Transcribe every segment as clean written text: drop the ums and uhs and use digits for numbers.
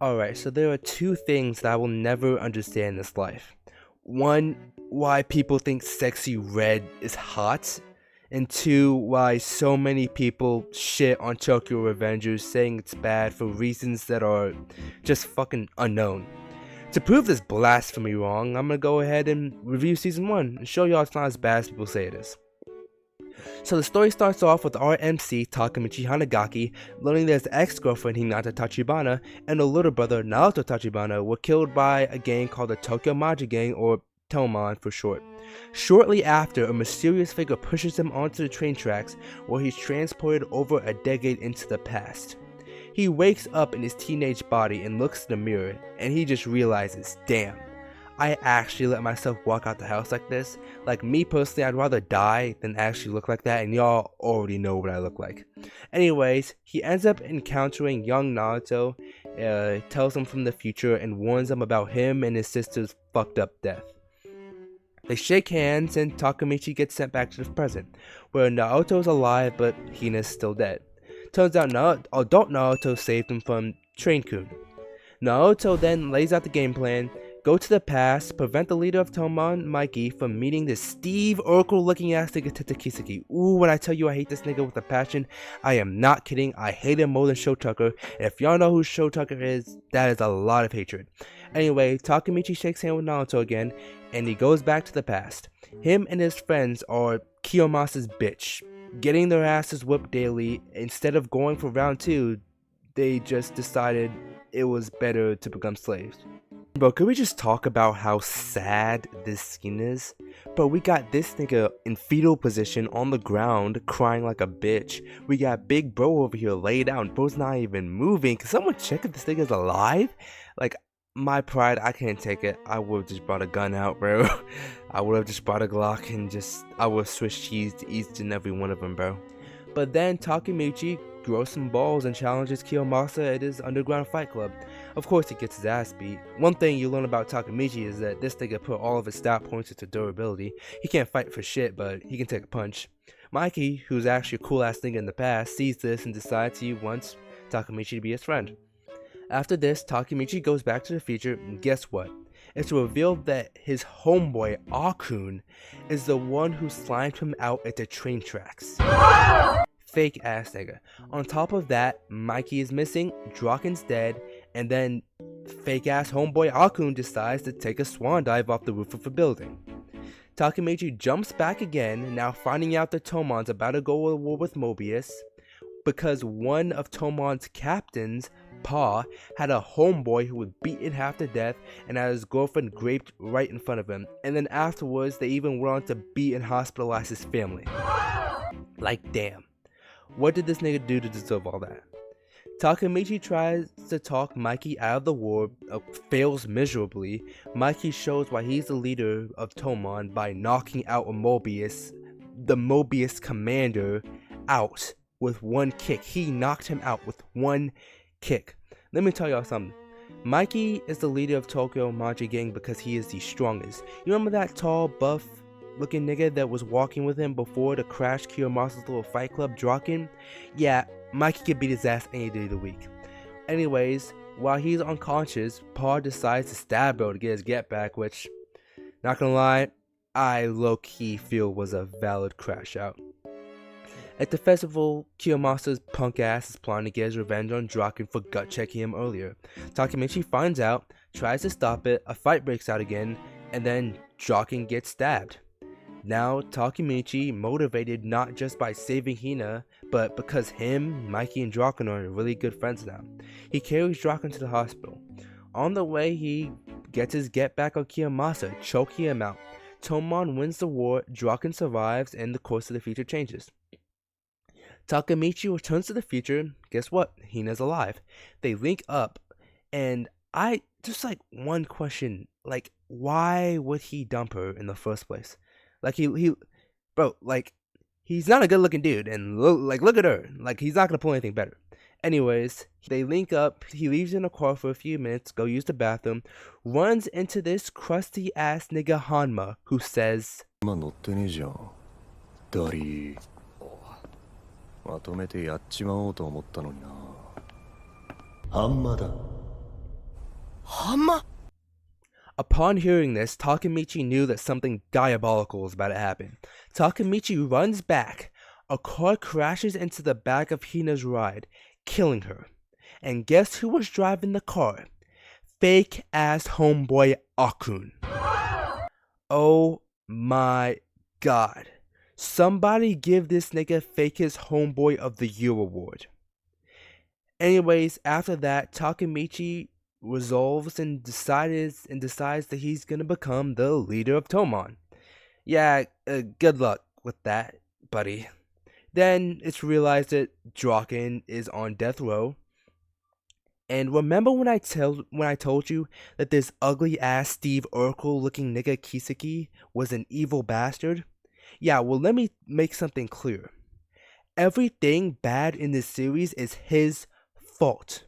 Alright, so there are two things that I will never understand in this life. One, why people think sexy red is hot, and two, why so many people shit on Tokyo Revengers saying it's bad for reasons that are just fucking unknown. To prove this blasphemy wrong, I'm gonna go ahead and review season 1 and show y'all it's not as bad as people say it is. So the story starts off with our MC Takamichi Hanagaki learning that his ex-girlfriend Hinata Tachibana and her little brother Naoto Tachibana were killed by a gang called the Tokyo Maji Gang, or Toman for short. Shortly after, a mysterious figure pushes him onto the train tracks where he's transported over a decade into the past. He wakes up in his teenage body and looks in the mirror, and he just realizes, damn, I actually let myself walk out the house like this. Like, me personally, I'd rather die than actually look like that, and y'all already know what I look like. Anyways, he ends up encountering young Naruto, tells him from the future, and warns him about him and his sister's fucked up death. They shake hands, and Takamichi gets sent back to the present, where Naruto's alive, but Hina's still dead. Turns out adult Naruto saved him from Train-kun. Naruto then lays out the game plan: go to the past, prevent the leader of Toman, Mikey, from meeting this Steve Urkel looking ass nigga Kiseki. Ooh, when I tell you I hate this nigga with a passion, I am not kidding. I hate him more than Show Tucker, and if y'all know who Show Tucker is, that is a lot of hatred. Anyway, Takamichi shakes hands with Naruto again, and he goes back to the past. Him and his friends are Kiyomasa's bitch, getting their asses whipped daily. Instead of going for round 2, they just decided it was better to become slaves. Bro, could we just talk about how sad this scene is? Bro, we got this nigga in fetal position on the ground crying like a bitch. We got Big Bro over here laid down. Bro's not even moving. Can someone check if this nigga's alive? Like, my pride, I can't take it. I would've just brought a gun out, bro. I would've just brought a Glock and I would've switched cheese to each and every one of them, bro. But then Takamichi grows some balls and challenges Kiyomasa at his underground fight club. Of course he gets his ass beat. One thing you learn about Takamichi is that this nigga put all of his stat points into durability. He can't fight for shit, but he can take a punch. Mikey, who's actually a cool ass nigga in the past, sees this and decides he wants Takamichi to be his friend. After this, Takamichi goes back to the future, and guess what? It's revealed that his homeboy Akun is the one who slimed him out at the train tracks. Fake ass nigga. On top of that, Mikey is missing, Draken's dead, and then fake ass homeboy Akun decides to take a swan dive off the roof of a building. Takamichi jumps back again, now finding out that Toman's about to go to war with Mobius, because one of Toman's captains, Pa, had a homeboy who was beaten half to death and had his girlfriend raped right in front of him, and then afterwards they even went on to beat and hospitalize his family. Like, damn. What did this nigga do to deserve all that? Takamichi tries to talk Mikey out of the war, fails miserably. Mikey shows why he's the leader of Toman by knocking out the Mobius commander, out with one kick. He knocked him out with one kick. Let me tell y'all something. Mikey is the leader of Tokyo Maji Gang because he is the strongest. You remember that tall, buff looking nigga that was walking with him before the crash Kiyomasa's little fight club, Draken? Yeah, Mikey could beat his ass any day of the week. Anyways, while he's unconscious, Pa decides to stab bro to get his get back, which, not gonna lie, I low-key feel was a valid crash out. At the festival, Kiyomasa's punk ass is plotting to get his revenge on Draken for gut checking him earlier. Takamichi finds out, tries to stop it, a fight breaks out again, and then Draken gets stabbed. Now Takamichi, motivated not just by saving Hina, but because him, Mikey, and Draken are really good friends now. He carries Draken to the hospital. On the way, he gets his get back on Kiyomasa, choking him out. Toman wins the war, Draken survives, and the course of the future changes. Takamichi returns to the future. Guess what? Hina's alive. They link up, and I just like one question: like, why would he dump her in the first place? Like bro, like, he's not a good-looking dude, and look at her. Like, he's not gonna pull anything better. Anyways, they link up. He leaves in a car for a few minutes, go use the bathroom, runs into this crusty ass nigga Hanma, who says, まとめてやっちまおうと思ったのにな。ハンマだ。Upon hearing this, Takemichi knew that something diabolical was about to happen. Takemichi runs back. A car crashes into the back of Hina's ride, killing her. And guess who was driving the car? Fake ass homeboy Akun. Oh my god. Somebody give this nigga Fakest Homeboy of the Year award. Anyways, after that, Takemichi resolves and decides that he's gonna become the leader of Toman. Yeah, good luck with that, buddy. Then it's realized that Draken is on death row. And remember when I told you that this ugly ass Steve Urkel looking nigga Kiseki was an evil bastard? Yeah, well, let me make something clear. Everything bad in this series is his fault.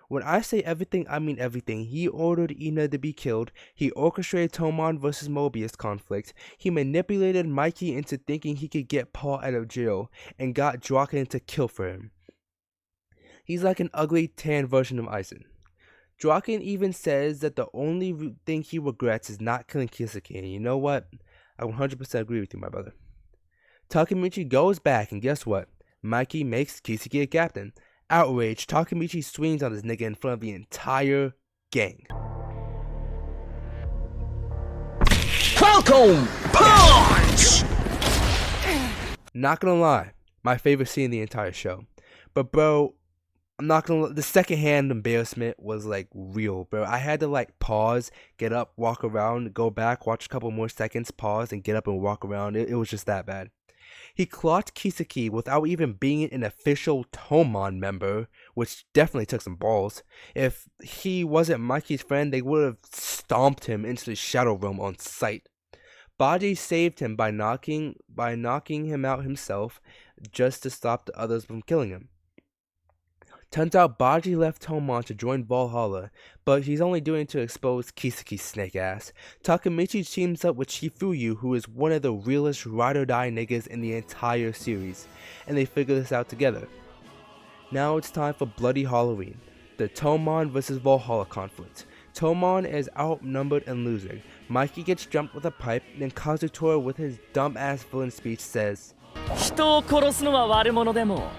When I say everything, I mean everything. He ordered Ina to be killed. He orchestrated Toman vs. Mobius conflict. He manipulated Mikey into thinking he could get Paul out of jail and got Draken to kill for him. He's like an ugly tan version of Aizen. Draken even says that the only thing he regrets is not killing Kiseki, and you know what? I 100% agree with you, my brother. Takemichi goes back, and guess what? Mikey makes Kiseki a captain. Outraged, Takemichi swings on this nigga in front of the entire gang. Falcon Punch! Not gonna lie, my favorite scene in the entire show. But bro, I'm not gonna. The secondhand embarrassment was like real, bro. I had to like pause, get up, walk around, go back, watch a couple more seconds, pause, and get up and walk around. It was just that bad. He clocked Kiseki without even being an official Toman member, which definitely took some balls. If he wasn't Mikey's friend, they would have stomped him into the Shadow Realm on sight. Baji saved him by knocking him out himself, just to stop the others from killing him. Turns out Baji left Toman to join Valhalla, but he's only doing it to expose Kiseki's snake ass. Takemichi teams up with Shifuyu, who is one of the realest ride-or-die niggas in the entire series, and they figure this out together. Now it's time for Bloody Halloween, the Toman vs. Valhalla conflict. Toman is outnumbered and losing. Mikey gets jumped with a pipe, then Kazutora with his dumb-ass villain speech says, 人を殺すのは悪者でも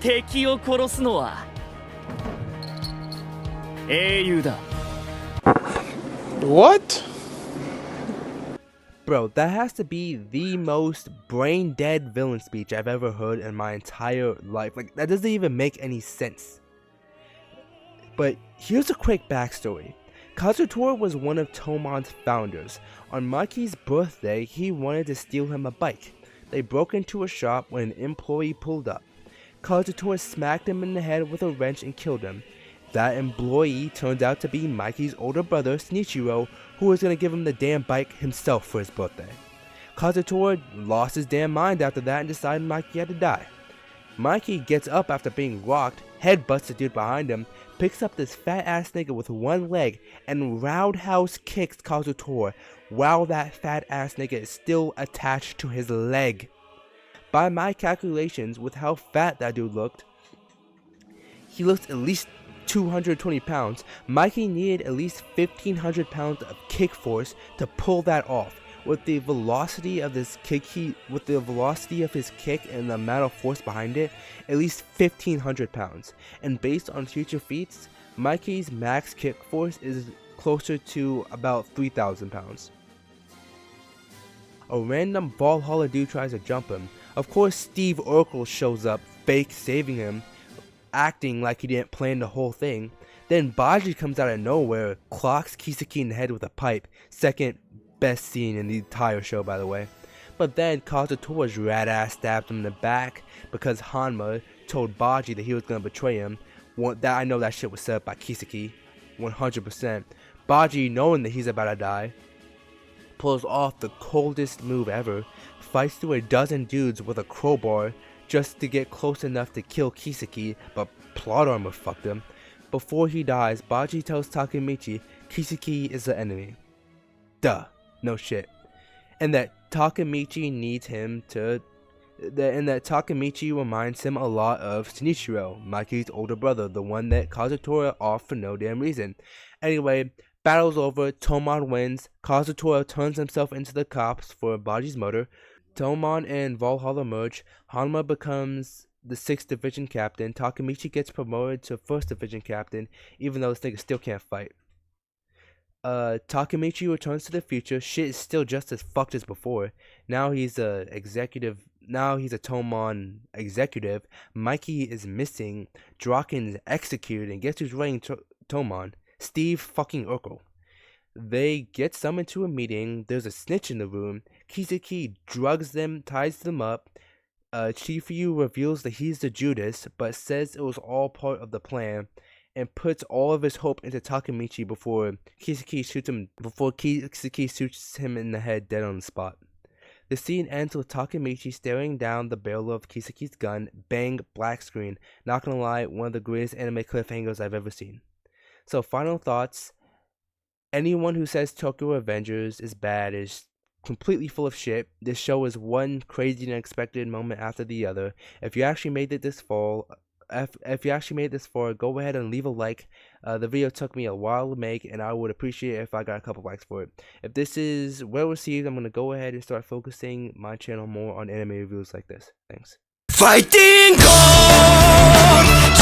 敵を殺すのは英雄だ What? Bro, that has to be the most brain-dead villain speech I've ever heard in my entire life. Like, that doesn't even make any sense. But here's a quick backstory. Kazutora was one of Toman's founders. On Mikey's birthday, he wanted to steal him a bike. They broke into a shop when an employee pulled up. Kazutora smacked him in the head with a wrench and killed him. That employee turned out to be Mikey's older brother, Shinichiro, who was going to give him the damn bike himself for his birthday. Kazutora lost his damn mind after that and decided Mikey had to die. Mikey gets up after being rocked, headbutts the dude behind him, picks up this fat ass nigga with one leg, and roundhouse kicks Kazutora while that fat ass nigga is still attached to his leg. By my calculations, with how fat that dude looked, he looked at least 220 pounds. Mikey needed at least 1,500 pounds of kick force to pull that off. With the velocity of his kick and the amount of force behind it, at least 1,500 pounds. And based on future feats, Mikey's max kick force is closer to about 3,000 pounds. A random Valhalla dude tries to jump him. Of course, Steve Urkel shows up, fake saving him, acting like he didn't plan the whole thing. Then Baji comes out of nowhere, clocks Kiseki in the head with a pipe. Second best scene in the entire show, by the way. But then Kazutora's rat ass stabbed him in the back because Hanma told Baji that he was gonna betray him. I know that shit was set up by Kiseki, 100%. Baji, knowing that he's about to die, pulls off the coldest move ever, fights through a dozen dudes with a crowbar just to get close enough to kill Kiseki, but plot armor fucked him. Before he dies, Baji tells Takemichi Kiseki is the enemy. Duh, no shit. And that Takemichi needs him to And that Takemichi reminds him a lot of Shinichiro, Mikey's older brother, the one that Kazutora off for no damn reason. Anyway, battle's over, Toman wins, Kazutora turns himself into the cops for Baji's murder, Toman and Valhalla merge, Hanma becomes the 6th Division captain, Takemichi gets promoted to 1st Division captain, even though this nigga still can't fight. Takemichi returns to the future. Shit is still just as fucked as before. Now he's a Toman executive. Mikey is missing. Draken is executed, and guess who's writing Toman? Steve fucking Urkel. They get summoned to a meeting. There's a snitch in the room. Kiseki drugs them, ties them up. Chifuyu reveals that he's the Judas, but says it was all part of the plan, and puts all of his hope into Takemichi before Kiseki shoots him in the head dead on the spot. The scene ends with Takemichi staring down the barrel of Kiseki's gun. Bang, black screen. Not gonna lie, one of the greatest anime cliffhangers I've ever seen. So, final thoughts. Anyone who says Tokyo Avengers is bad is completely full of shit. This show is one crazy and unexpected moment after the other. If you actually made it this far, go ahead and leave a like. The video took me a while to make, and I would appreciate it if I got a couple likes for it. If this is well received, I'm going to go ahead and start focusing my channel more on anime reviews like this. Thanks. Fighting God!